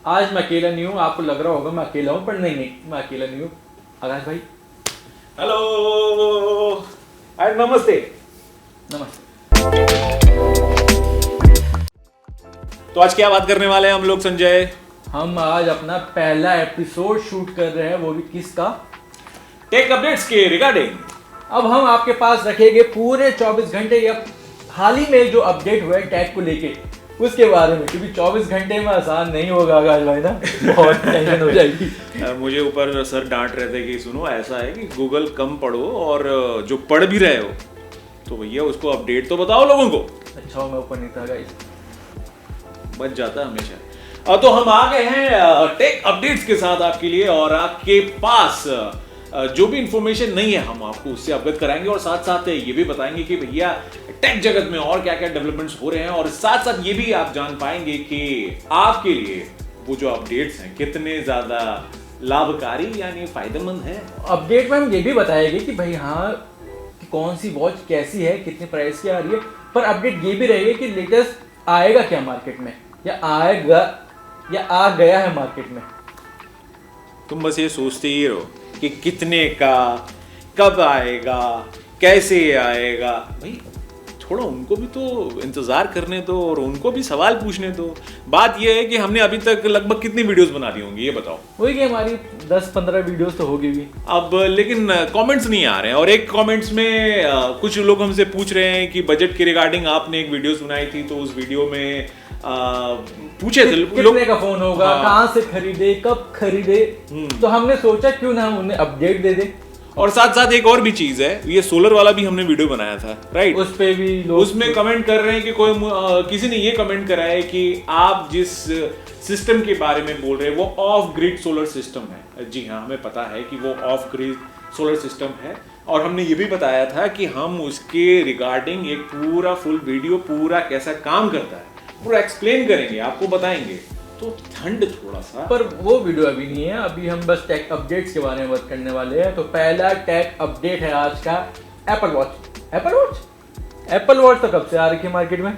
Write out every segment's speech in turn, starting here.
आज मैं अकेला नहीं हूँ, आपको लग रहा होगा मैं अकेला हूँ, पर नहीं मैं अकेला नहीं हूँ। आकाश भाई हेलो एंड नमस्ते। नमस्ते। तो आज क्या बात करने वाले हैं हम लोग संजय? हम आज अपना पहला एपिसोड शूट कर रहे हैं, वो भी किसका? टेक अपडेट्स के रिगार्डिंग। अब हम आपके पास रखेंगे पूरे 24 घंटे या हाल ही में जो अपडेट हुआ है टैग को लेके उसके बारे में, क्योंकि 24 घंटे में आसान नहीं होगा आकाश भाई ना, बहुत टेंशन हो जाएगी। मुझे ऊपर सर डांट रहे थे कि सुनो ऐसा है कि गूगल कम पढ़ो और जो पढ़ भी रहे हो तो भैया उसको अपडेट तो बताओ लोगों को। अच्छा मैं ऊपर नहीं था गाइस, बच जाता है हमेशा। तो हम आ गए हैं टेक अपडेट्स के साथ आपके लिए, और आपके पास जो भी इंफॉर्मेशन नहीं है हम आपको उससे अवगत कराएंगे, और साथ साथ ये भी बताएंगे कि भैया टेक जगत में और क्या क्या डेवलपमेंट्स हो रहे हैं, और साथ साथ ये भी आप जान पाएंगे कि आपके लिए वो जो अपडेट्स हैं कितने ज्यादा लाभकारी यानी फायदेमंद है। अपडेट में हम ये भी बताएंगे कि भाई हाँ कि कौन सी वॉच कैसी है, कितने प्राइस की आ रही है, पर अपडेट ये भी रहेगी कि लेटेस्ट आएगा क्या मार्केट में, या आएगा या आ गया है मार्केट में। तुम बस ये सोचते ही रहो कि कितने का, कब आएगा, कैसे आएगा। भाई थोड़ा उनको भी तो इंतजार करने दो और उनको भी सवाल पूछने दो। बात यह है कि हमने अभी तक लगभग कितनी वीडियोस बना दी होंगी ये बताओ? वही कि हमारी 10-15 वीडियोस तो होगी भी। अब लेकिन कमेंट्स नहीं आ रहे हैं, और एक कमेंट्स में कुछ लोग हमसे पूछ रहे हैं कि बजट के रिगार्डिंग आपने एक वीडियो सुनाई थी, तो उस वीडियो में पूछे थे कितने का फोन होगा, कहाँ से खरीदे, कब खरीदे, तो हमने सोचा क्यों ना हम उन्हें अपडेट दे दे। और साथ साथ एक और भी चीज है, ये सोलर वाला भी हमने वीडियो बनाया था, राइट? उस पे भी लोग उसमें कमेंट कर रहे हैं कि कोई किसी ने ये कमेंट करा है कि आप जिस सिस्टम के बारे में बोल रहे हैं वो ऑफ ग्रिड सोलर सिस्टम है। जी हाँ, हमें पता है कि वो ऑफ ग्रिड सोलर सिस्टम है, और हमने ये भी बताया था कि हम उसके रिगार्डिंग एक पूरा फुल वीडियो पूरा कैसा काम करता है पूरा एक्सप्लेन करेंगे, आपको बताएंगे। तो ठंड थोड़ा सा, पर वो वीडियो अभी नहीं है, अभी हम बस टेक अपडेट्स के बारे में बात करने वाले हैं। तो पहला टेक अपडेट है आज का एप्पल वॉच। एप्पल वॉच तो कब से आ रही है मार्केट में?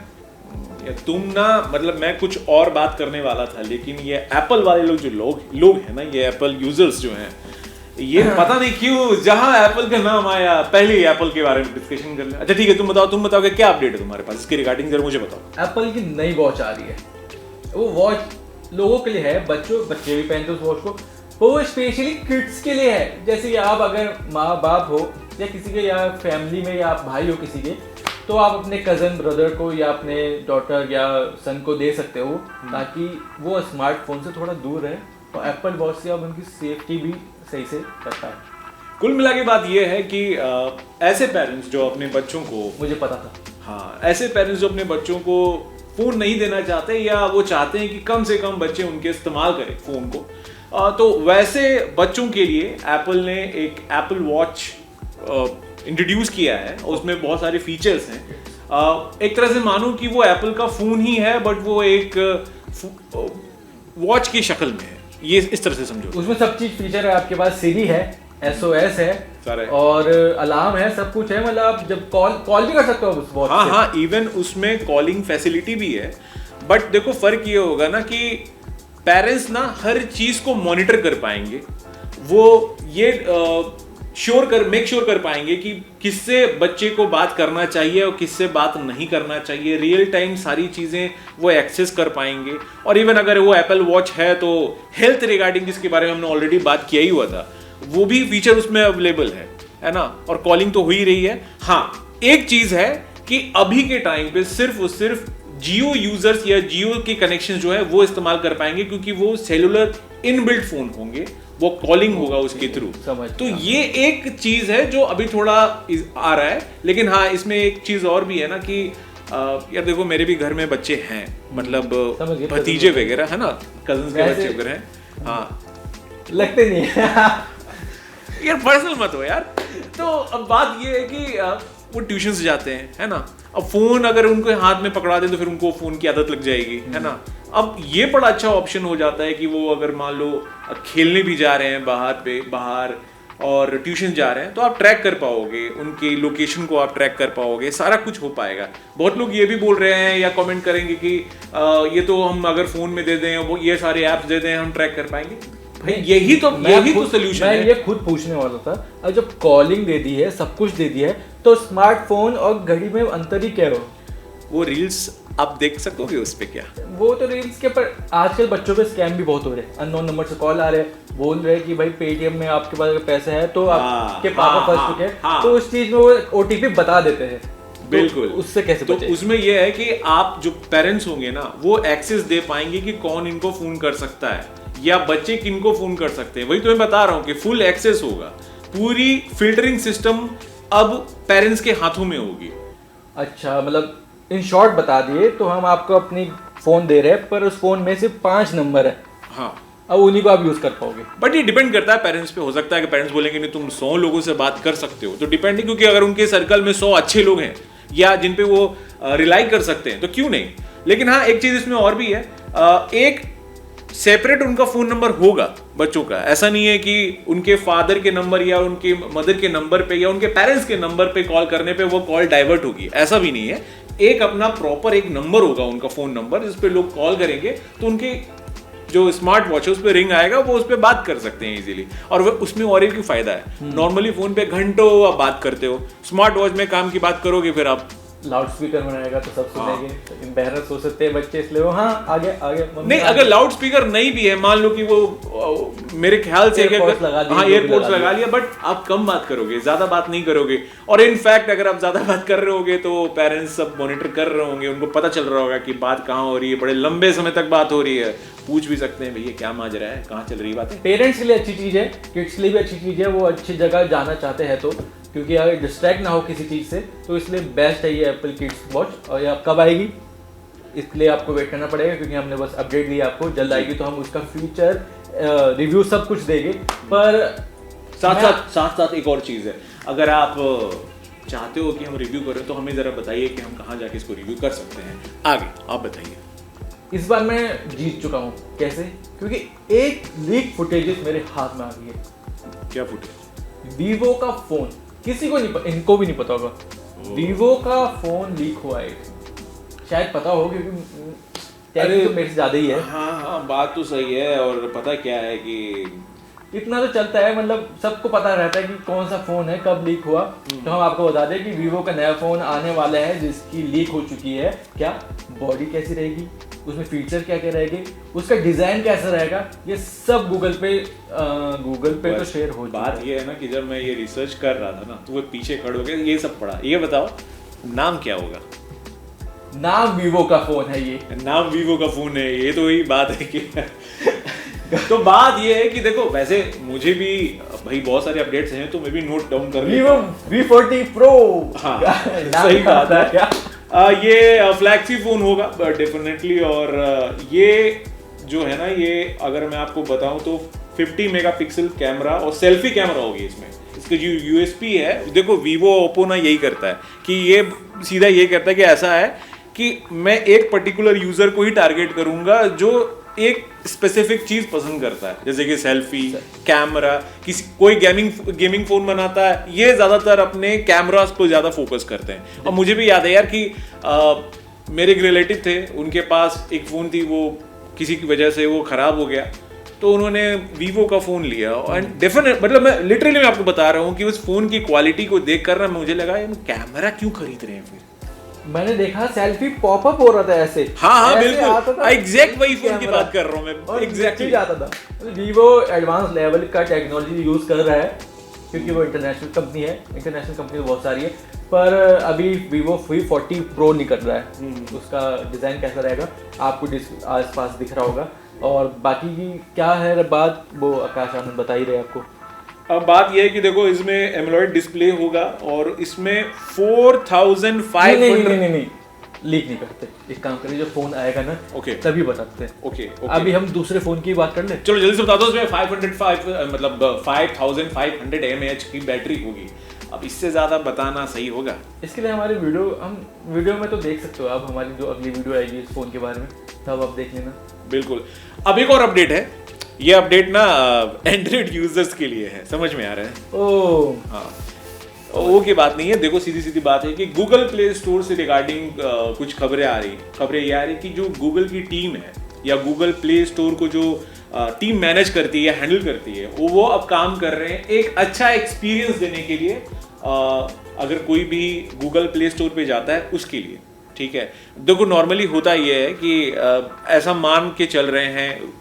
तुम ना मतलब मैं कुछ और बात करने वाला था, लेकिन ये एप्पल वाले लोग जो लोग हैं ना, ये एप्पल यूजर्स जो हैं, ये पता नहीं क्यों जहां एप्पल का नाम आया पहले एप्पल के बारे में डिस्कशन कर ले। अच्छा ठीक है, तुम बताओ कि क्या अपडेट है तुम्हारे पास इसके रिगार्डिंग, जरा मुझे बताओ। एप्पल की नई वॉच आ रही है। वो वॉच लोगों के लिए है, बच्चे भी पहनते उस वॉच को, वो स्पेशली किड्स के लिए है। जैसे कि आप अगर माँ बाप हो या किसी के, या फैमिली में या आप भाई हो किसी के, तो आप अपने कजन ब्रदर को या अपने डॉटर या सन को दे सकते हो, ताकि वो स्मार्टफोन से थोड़ा दूर रहे, और एप्पल वॉच से आप उनकी सेफ्टी भी सही से कर पाए। कुल मिला के बात यह है कि ऐसे पेरेंट्स जो अपने बच्चों को, मुझे पता था, हाँ, ऐसे पेरेंट्स जो अपने बच्चों को फोन नहीं देना चाहते, या वो चाहते हैं कि कम से कम बच्चे उनके इस्तेमाल करें फोन को, तो वैसे बच्चों के लिए एप्पल ने एक एप्पल वॉच इंट्रोड्यूस किया है। उसमें बहुत सारे फीचर्स हैं। एक तरह से मानो कि वो एप्पल का फोन ही है, बट वो एक वॉच की शक्ल में है, ये इस तरह से समझो। उसमें सब चीज फीचर है, आपके पास सीरी है, SOS है और अलार्म है, सब कुछ है। मतलब आप जब कॉल भी कर सकते हो उस वॉच से। हाँ, इवन उसमें कॉलिंग फैसिलिटी भी है। बट देखो फर्क ये होगा ना कि पेरेंट्स ना हर चीज को मॉनिटर कर पाएंगे, वो ये मेक श्योर कर पाएंगे कि किससे बच्चे को बात करना चाहिए और किससे बात नहीं करना चाहिए। रियल टाइम सारी चीजें वो एक्सेस कर पाएंगे। और इवन अगर वो एप्पल वॉच है तो हेल्थ रिगार्डिंग, जिसके बारे में हमने ऑलरेडी बात किया ही हुआ था, वो भी फीचर उसमें अवेलेबल है ना। और कॉलिंग तो हो ही रही है। हाँ, एक चीज है कि अभी के टाइम पे सिर्फ और सिर्फ जियो यूजर्स या जियो के कनेक्शन जो है वो इस्तेमाल कर पाएंगे, क्योंकि वो सेलुलर इनबिल्ट फोन होंगे, वो कॉलिंग होगा उसके थ्रू। तो ये एक चीज है जो अभी थोड़ा आ रहा है। लेकिन हाँ, इसमें एक चीज और भी है ना कि यार देखो, मेरे भी घर में बच्चे हैं, मतलब भतीजे वगैरह है ना, कजन्स के बच्चे वगैरह हैं। हाँ, लगते नहीं यार पर्सनल मत हो यार। तो अब बात ये है कि वो ट्यूशन से जाते हैं, है ना। अब फोन अगर उनको हाथ में पकड़ा दे तो फिर उनको फोन की आदत लग जाएगी, है ना। अब ये बड़ा अच्छा ऑप्शन हो जाता है कि वो अगर मान लो खेलने भी जा रहे हैं बाहर और ट्यूशन जा रहे हैं तो आप ट्रैक कर पाओगे, उनकी लोकेशन को आप ट्रैक कर पाओगे, सारा कुछ हो पाएगा। बहुत लोग ये भी बोल रहे हैं या कमेंट करेंगे कि ये तो हम अगर फोन में दे दें, वो ये सारे ऐप्स दे दें, हम ट्रैक कर पाएंगे। भाई यही तो सोल्यूशन है। मैं ये खुद पूछने वाला था, अब जब कॉलिंग दे दी है, सब कुछ दे दिया है, तो स्मार्टफोन और घड़ी में अंतर ही क्या हो? वो रील्स आप देख सकोगे उस पे क्या? वो तो रील्स के पर आजकल बच्चों पे स्कैम भी बहुत हो रहे हैं। अननोन नंबर से कॉल आ रहे हैं, बोल रहे हैं कि भाई पेटीएम में आपके पास अगर पैसे है तो आपके पापा फंस चुके हैं, तो उस चीज में वो ओटीपी बता देते हैं। बिल्कुल। तो उससे कैसे तो बचे? उसमें ये है कि आप जो पेरेंट्स होंगे ना, वो एक्सेस दे पाएंगे कि कौन इनको फोन कर सकता है या बच्चे किनको फोन कर सकते हैं। वही तो मैं बता रहा हूँ कि फुल एक्सेस होगा, पूरी फिल्टरिंग सिस्टम अब पेरेंट्स के हाथों में होगी। अच्छा, मतलब इन शॉर्ट बता दिए तो हम आपको अपनी फोन दे रहे हैं, पर उस फोन में सिर्फ 5 नंबर है। हाँ, अब उन्हीं को आप यूज कर पाओगे। बट ये डिपेंड करता है पेरेंट्स पे। हो सकता है कि पेरेंट्स बोलेंगे नहीं तुम 100 लोगों से बात कर सकते हो, तो डिपेंड है, क्योंकि अगर उनके सर्कल में 100 अच्छे लोग हैं या जिन पे वो रिलाई कर सकते हैं तो क्यों नहीं। लेकिन हाँ, एक चीज इसमें और भी है, एक सेपरेट उनका फोन नंबर होगा बच्चों का। ऐसा नहीं है कि उनके फादर के नंबर या उनके मदर के नंबर पे या उनके पेरेंट्स के नंबर पे कॉल करने पे वो कॉल डाइवर्ट होगी, ऐसा भी नहीं है। एक अपना प्रॉपर एक नंबर होगा उनका फोन नंबर, जिस पे लोग कॉल करेंगे तो उनके जो स्मार्ट वॉच है उस पे रिंग आएगा, वो उस पे बात कर सकते हैं इजीली। और वो उसमें और एक भी फायदा है, नॉर्मली फोन पे घंटों आप बात करते हो, स्मार्ट वॉच में काम की बात करोगे फिर आप लाउड स्पीकर बनाएगा तो सब सुनेंगे। लेकिन बहरत हो सकते हैं बच्चे, इसलिए वो हाँ आगे आगे नहीं, अगर लाउड स्पीकर नहीं भी है, मान लो कि वो मेरे ख्याल से एयरपोर्ट्स लगा लिया, बट आप कम बात करोगे, ज्यादा बात नहीं करोगे। और इनफैक्ट अगर आप ज्यादा बात कर रहे होगे तो पेरेंट्स सब मॉनिटर कर रहे होंगे, उनको पता चल रहा होगा कि बात कहाँ हो रही है, बड़े लंबे समय तक बात हो रही है, पूछ भी सकते हैं भैया क्या माजरा है, कहाँ चल रही बातें। पेरेंट्स के लिए अच्छी चीज है, किड्स के लिए भी अच्छी चीज है, वो अच्छी जगह जाना चाहते हैं तो, क्योंकि अगर डिस्ट्रैक्ट ना हो किसी चीज़ से, तो इसलिए बेस्ट है ये एप्पल किड्स वॉच। और ये अब कब आएगी इसके लिए आपको वेट करना पड़ेगा, क्योंकि हमने बस अपडेट दिया आपको, जल्द आएगी तो हम उसका फीचर रिव्यू सब कुछ देंगे। पर साथ एक और चीज़ है, अगर आप चाहते हो कि हम रिव्यू करें तो हमें ज़रा बताइए कि हम कहाँ जाके इसको रिव्यू कर सकते हैं। आगे आप बताइए। इस बार मैं जीत चुका हूँ। कैसे? क्योंकि एक लीक फुटेजेस मेरे हाथ में आ गई है। क्या फुटेज? वीवो का फोन, किसी को नहीं, इनको भी नहीं पता होगा, वीवो का फोन लीक हुआ है। शायद पता हो, क्योंकि अरे तो मेरे से ज्यादा ही है। हाँ, बात तो सही है। और पता क्या है कि इतना तो चलता है, मतलब सबको पता रहता है कि कौन सा फोन है, कब लीक हुआ। तो हम आपको बता दें कि वीवो का नया फोन आने वाला है जिसकी लीक हो चुकी है। क्या बॉडी कैसी रहेगी, उसमें फीचर क्या क्या रहेंगे, उसका डिजाइन कैसा रहेगा, ये सब गूगल पे तो शेयर हो। बात ये है ना कि जब मैं ये रिसर्च कर रहा था ना, तो वो पीछे खड़े हो गए, ये सब पढ़ा। ये बताओ नाम क्या होगा? नाम वीवो का फोन है, ये नाम वीवो का फोन है, ये तो वही बात है कि तो बात ये है कि देखो, वैसे मुझे भी भाई बहुत सारे अपडेट्स हैं तो मैं भी नोट डाउन कर वीवो V40 Pro। हाँ, सही बात है क्या? ये फ्लैगशिप फोन होगा डेफिनेटली। और ये जो है ना, ये अगर मैं आपको बताऊं तो 50 मेगापिक्सल कैमरा और सेल्फी कैमरा होगी इसमें। इसका जो यूएसपी है, देखो वीवो ओप्पो ना यही करता है कि ये सीधा ये करता है कि ऐसा है कि मैं एक पर्टिकुलर यूजर को ही टारगेट करूंगा जो एक स्पेसिफिक चीज पसंद करता है, जैसे कि सेल्फी, कैमरा। कोई गेमिंग फोन बनाता है, ये ज्यादातर अपने कैमरास को ज्यादा फोकस करते हैं। और मुझे भी याद है यार कि मेरे एक रिलेटिव थे, उनके पास एक फोन थी, वो किसी की वजह से वो खराब हो गया, तो उन्होंने वीवो का फोन लिया। एंड डेफिनेट मतलब मैं लिटरली मैं आपको बता रहा हूँ कि उस फोन की क्वालिटी को देख कर ना मुझे लगा ये कैमरा क्यों खरीद रहे हैं। फिर मैंने देखा सेल्फी पॉपअप हो रहा था ऐसे। हाँ, बिल्कुल एग्जैक्ट वही फोन की बात कर रहा हूँ मैं, एग्जैक्टली आता था। वीवो एडवांस लेवल का टेक्नोलॉजी यूज कर रहा है, क्योंकि वो इंटरनेशनल कंपनी है। इंटरनेशनल कंपनी बहुत सारी है, पर अभी वीवो V40 Pro निकल रहा है। उसका डिजाइन कैसा रहेगा आपको आस पास दिख रहा होगा। और बाकी की क्या है बात, वो आकाश आनंद बता ही रहे आपको। अब बात यह है कि देखो, इसमें एमोलेड डिस्प्ले होगा और इसमें 4500 नहीं लीक नहीं करते। एक काम करिए, जो फोन आएगा ना तभी बताते हैं। ओके। अभी हम दूसरे फोन की बात कर ले। चलो जल्दी से बता दो। इसमें 5500 mAh की बैटरी होगी। अब इससे ज्यादा बताना सही होगा? इसके लिए हमारी वीडियो में तो देख सकते हो आप, हमारी जो अगली वीडियो आएगी इस फोन के बारे में, तब आप देख लेना। बिल्कुल। अब एक और अपडेट है ये अपडेट ना एंड्रॉइड यूजर्स के लिए है, समझ में आ रहा है? ओह हाँ, वो की बात नहीं है। देखो सीधी सीधी बात है कि गूगल प्ले स्टोर से रिगार्डिंग कुछ खबरें ये आ रही कि जो गूगल की टीम है या गूगल प्ले स्टोर को जो टीम मैनेज करती है या हैंडल करती है वो अब काम कर रहे हैं एक अच्छा एक्सपीरियंस देने के लिए, अगर कोई भी गूगल प्ले स्टोर पे जाता है उसके लिए। ठीक है, देखो नॉर्मली होता ये है कि ऐसा मान के चल रहे हैं,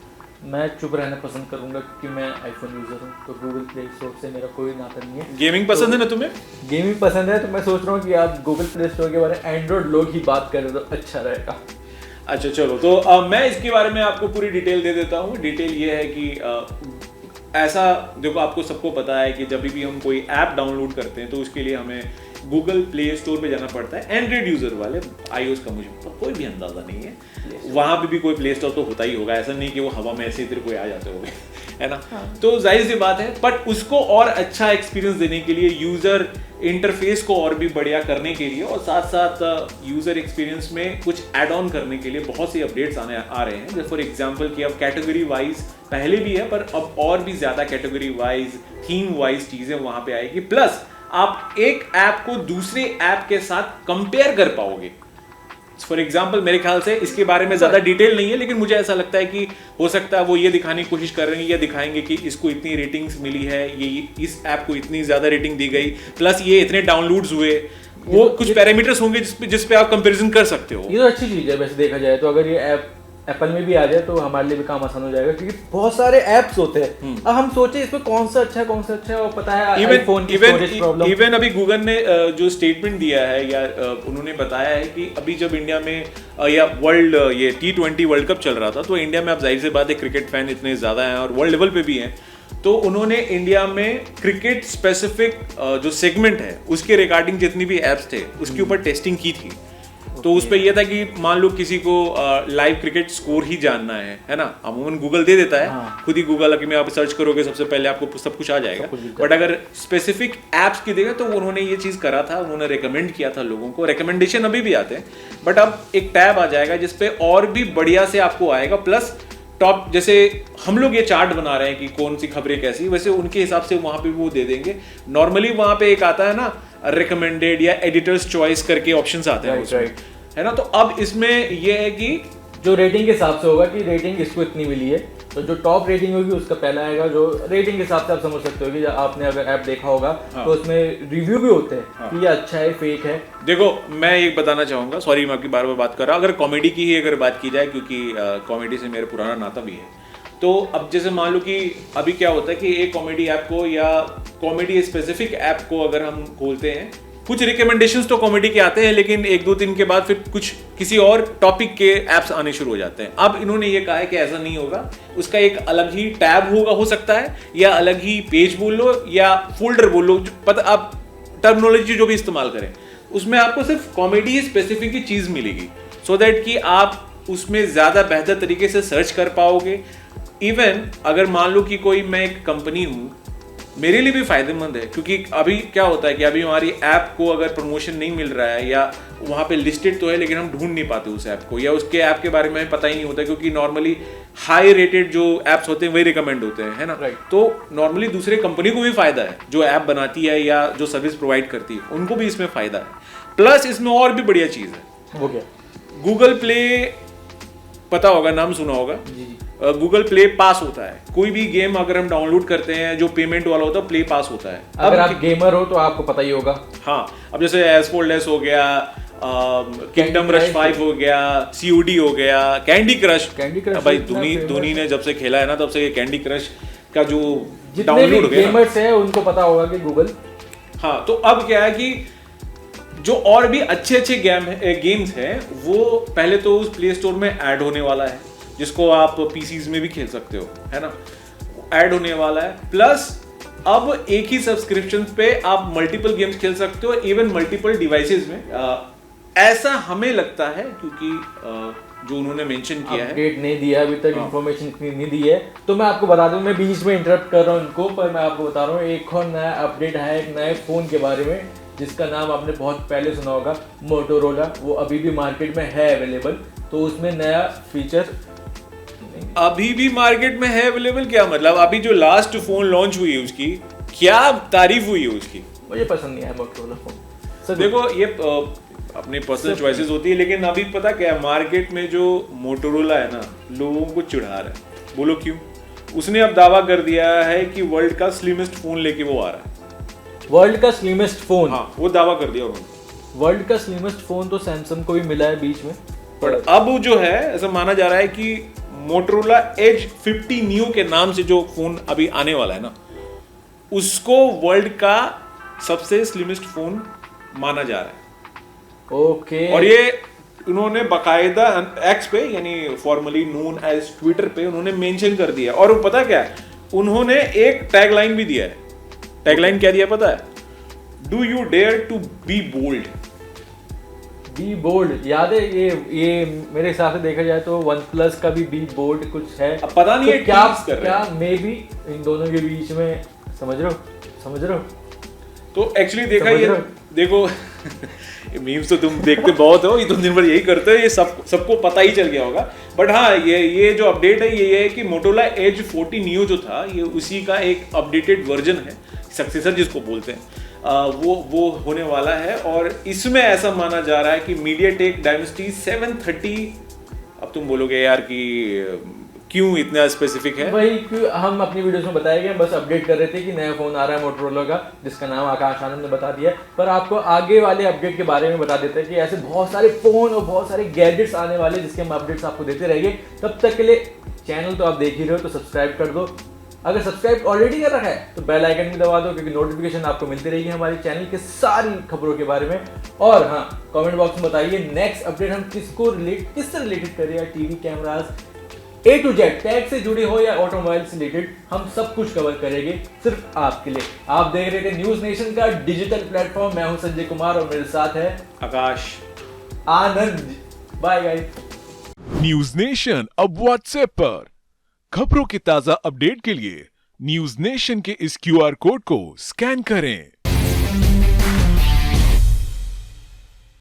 मैं चुप रहना पसंद करूंगा क्योंकि मैं आईफोन यूजर हूँ, तो गूगल प्ले स्टोर से मेरा कोई नाता नहीं है। गेमिंग पसंद है ना तुम्हें? गेमिंग पसंद है, तो मैं सोच रहा हूँ कि आप गूगल प्ले स्टोर के बारे में एंड्रॉइड लोग ही बात करें तो अच्छा रहेगा। अच्छा चलो, तो मैं इसके बारे में आपको पूरी डिटेल दे देता हूँ। डिटेल ये है कि ऐसा देखो, आपको सबको पता है कि जब भी हम कोई ऐप डाउनलोड करते हैं तो उसके लिए हमें गूगल प्ले स्टोर पे जाना पड़ता है। एंड्रॉइड यूजर वाले, iOS का मुझे कोई भी अंदाजा नहीं है, वहाँ पे भी कोई प्ले स्टोर तो होता ही होगा, ऐसा नहीं कि वो हवा में ऐसे इधर कोई आ जाते होंगे, है ना? हाँ। तो जाहिर सी बात है, बट उसको और अच्छा एक्सपीरियंस देने के लिए, यूजर इंटरफेस को और भी बढ़िया करने के लिए और साथ साथ यूजर एक्सपीरियंस में कुछ ऐड ऑन करने के लिए बहुत सी अपडेट्स आ रहे हैं। जैसे फॉर एग्जांपल कि अब कैटेगरी वाइज पहले भी है, पर अब और भी ज्यादा कैटेगरी वाइज, थीम वाइज चीजें वहां पे आएगी। प्लस आप एक ऐप को दूसरे ऐप के साथ कंपेयर कर पाओगे। फॉर एग्जाम्पल मेरे ख्याल से इसके बारे में ज्यादा डिटेल नहीं है, लेकिन मुझे ऐसा लगता है कि हो सकता है वो ये दिखाने की कोशिश कर रहे हैं या दिखाएंगे कि इसको इतनी रेटिंग्स मिली है, ये इस ऐप को इतनी ज्यादा रेटिंग दी गई, प्लस ये इतने डाउनलोड्स हुए, वो कुछ पैरामीटर्स होंगे जिसपे आप कंपैरिजन कर सकते हो। ये तो अच्छी चीज है वैसे देखा जाए तो। अगर ये ऐप एप्पल में भी आ जाए तो हमारे लिए भी काम आसान हो जाएगा, क्योंकि बहुत सारे ऐप्स होते हैं। अब हम सोचे इसमें कौन सा अच्छा है और पता है आईफोन की स्टोरेज प्रॉब्लम। इवन अभी गूगल ने जो स्टेटमेंट दिया है या उन्होंने बताया है कि अभी जब इंडिया में या वर्ल्ड ये T20 वर्ल्ड कप चल रहा था, तो इंडिया में आप जाहिर सी बात है क्रिकेट फैन इतने ज्यादा हैं और वर्ल्ड लेवल पे भी हैं, तो उन्होंने इंडिया में क्रिकेट स्पेसिफिक जो सेगमेंट है उसके रिगार्डिंग जितनी भी एप्स थे उसके ऊपर टेस्टिंग की थी। तो उस पर यह था कि मान लो किसी को लाइव क्रिकेट स्कोर ही जानना है ना, अमूमन गूगल दे देता है। हाँ। खुद ही गूगल अगर में आप सर्च करोगे सबसे पहले आपको सब कुछ आ जाएगा। बट अगर स्पेसिफिक एप्स की देगा तो उन्होंने ये चीज करा था, उन्होंने रिकमेंड किया था लोगों को। रिकमेंडेशन अभी भी आते हैं, बट अब एक टैब आ जाएगा जिसपे और भी बढ़िया से आपको आएगा। प्लस टॉप, जैसे हम लोग ये चार्ट बना रहे हैं कि कौन सी खबरें कैसी, वैसे उनके हिसाब से वहां पे वो दे देंगे। नॉर्मली वहां पे एक आता है ना रिकमेंडेड या एडिटर्स चॉइस करके ऑप्शंस आते हैं उसमें, है ना? तो अब इसमें यह है कि जो रेटिंग के हिसाब से होगा कि रेटिंग इसको इतनी मिली है, तो जो टॉप रेटिंग होगी उसका पहला आएगा। जो रेटिंग के हिसाब से आप समझ सकते हो कि आपने अगर ऐप देखा होगा तो उसमें रिव्यू भी होते हैं कि ये अच्छा है फेक है। देखो मैं एक बताना चाहूंगा, सॉरी मैं आपकी बार बार बात कर रहा हूँ, अगर कॉमेडी की ही अगर बात की जाए, क्योंकि कॉमेडी से मेरा पुराना नाता भी है, तो अब जैसे मान लो कि अभी क्या होता है कि एक कॉमेडी ऐप को या कॉमेडी स्पेसिफिक ऐप को अगर हम खोलते हैं, कुछ रिकमेंडेशंस तो कॉमेडी के आते हैं, लेकिन एक दो दिन के बाद फिर कुछ किसी और टॉपिक के एप्स आने शुरू हो जाते हैं। अब इन्होंने ये कहा है कि ऐसा नहीं होगा, उसका एक अलग ही टैब होगा, हो सकता है, या अलग ही पेज बोल लो या फोल्डर बोल लो, पता आप टर्मिनोलॉजी जो भी इस्तेमाल करें, उसमें आपको सिर्फ कॉमेडी स्पेसिफिक की चीज मिलेगी, सो दैट कि आप उसमें ज्यादा बेहतर तरीके से सर्च कर पाओगे। इवन अगर मान लो कि कोई मैं एक कंपनी हूं, मेरे लिए भी फायदेमंद है, क्योंकि अभी क्या होता है कि अभी हमारी ऐप को अगर प्रमोशन नहीं मिल रहा है या वहाँ पे लिस्टेड तो है लेकिन हम ढूंढ नहीं पाते उस ऐप को, या उसके ऐप के बारे में हमें पता ही नहीं होता, क्योंकि नॉर्मली हाई रेटेड जो ऐप्स होते हैं वही रिकमेंड होते हैं, है ना? तो नॉर्मली दूसरे कंपनी को भी फायदा है, जो ऐप बनाती है या जो सर्विस प्रोवाइड करती है उनको भी इसमें फायदा है। प्लस इसमें और भी बढ़िया चीज़ है, वो क्या? गूगल प्ले, पता होगा, नाम सुना होगा, गूगल प्ले पास होता है। कोई भी गेम अगर हम डाउनलोड करते हैं जो पेमेंट वाला होता है, प्ले पास होता है। अगर आप गेमर हो तो आपको पता ही होगा। हाँ, अब जैसे एसफोल्डेस हो गया, किंगडम रश 5 हो गया, COD हो गया, कैंडी क्रश भाई धोनी ने जब से खेला है ना तब से कैंडी क्रश का जो डाउनलोड हो गया, गेमर्स है उनको पता होगा कि गूगल। हाँ, तो अब क्या है कि जो और भी अच्छे अच्छे गेम्स हैं वो पहले तो उस प्ले स्टोर में ऐड होने वाला है, जिसको आप पीसीज में भी खेल सकते हो, है ना? ऐड होने वाला है। प्लस अब एक ही सब्सक्रिप्शन पे आप मल्टीपल गेम्स खेल सकते हो, इवन मल्टीपल डिवाइसेस में। ऐसा हमें लगता है, क्योंकि जो उन्होंने मेंशन किया है, अपडेट नहीं दिया अभी तक, इन्फॉर्मेशन इतनी नहीं दी है। तो मैं आपको बता दूं, मैं बीच में इंटरप्ट कर रहा हूं इनको, पर मैं आपको बता रहा हूं एक और नया अपडेट है एक नए फोन के बारे में, जिसका नाम आपने बहुत पहले सुना होगा, मोटोरोला। वो अभी भी मार्केट में है अवेलेबल। तो उसमें नया फीचर अभी भी मार्केट में है अवेलेबल, क्या मतलब अभी जो लास्ट फोन लॉन्च हुई है उसकी क्या तारीफ हुई है उसकी? मुझे पसंद नहीं आया मोटोरोला फोन सर। देखो ये अपने पर्सनल चॉइसेस होती है, लेकिन अभी पता क्या है, मार्केट में जो मोटोरोला है ना लोगों को चिढ़ा रहा है। बोलो क्यों? उसने अब दावा कर दिया है कि वर्ल्ड का स्लिमेस्ट फोन लेके वो आ रहा है। वर्ल्ड का स्लिमेस्ट फोन? हाँ, वो दावा कर दिया उन्होंने। वर्ल्ड का स्लिमेस्ट फोन तो सैमसंग को भी मिला है बीच में, पर अब जो है ऐसा माना जा रहा है कि मोटोरोला एज 50 न्यू के नाम से जो फोन अभी आने वाला है ना, उसको वर्ल्ड का सबसे स्लिमेस्ट फोन माना जा रहा है। ओके। और ये उन्होंने बकायदा एक्स पे यानी फॉर्मली नोन एज ट्विटर पे उन्होंने मेंशन कर दिया। और वो पता क्या है, उन्होंने एक टैगलाइन भी दिया है। टैगलाइन क्या दिया पता है? Do you dare to be bold. Be bold याद है? ये मेरे हिसाब से देखा जाए तो वन प्लस का भी बी बोल्ड कुछ है। अब पता नहीं तो है क्या मे बी इन दोनों के बीच में, समझ रहे हो? तो एक्चुअली देखा ये देखो मीम्स तो तुम देखते बहुत हो, ये तुम दिन भर यही करते हो, ये सबको पता ही चल गया होगा। बट हाँ, ये जो अपडेट है ये है कि मोटोरोला एज 40 न्यू जो था ये उसी का एक अपडेटेड वर्जन है, सक्सेसर जिसको बोलते हैं, वो होने वाला है। और इसमें ऐसा माना जा रहा है कि मीडियाटेक डायमेंसिटी 730, अब तुम बोलोगे यार कि क्यों इतना स्पेसिफिक है? वही क्यों हम अपनी वीडियोस में बताए गए, बस अपडेट कर रहे थे कि नया फोन आ रहा है मोटोरोला का जिसका नाम आकाश आनंद ने बता दिया। पर आपको आगे वाले अपडेट के बारे में बता देते हैं कि ऐसे बहुत सारे फोन और बहुत सारे गैजेट्स आने वाले जिसके हम अपडेट्स आपको देते रहेंगे। तब तक के लिए चैनल तो आप देख ही रहे हो तो सब्सक्राइब कर दो। अगर सब्सक्राइब ऑलरेडी कर रखा है तो बेल आइकन भी दबा दो, क्योंकि नोटिफिकेशन आपको मिलती रहेगी हमारे चैनल के सारी खबरों के बारे में। और हाँ, कमेंट बॉक्स में बताइए नेक्स्ट अपडेट हम किससे रिलेटेड करें, या TV cameras A to Z tag से जुड़े हो या ऑटोमोबाइल से रिलेटेड, हम सब कुछ कवर करेंगे सिर्फ आपके लिए। आप देख रहे थे न्यूज नेशन का डिजिटल प्लेटफॉर्म। मैं हूं संजय कुमार और मेरे साथ है Akash Anand. Bye guys. News nation अब व्हाट्सएप पर खबरों की ताजा अपडेट के लिए न्यूज नेशन के इस QR कोड को स्कैन करें।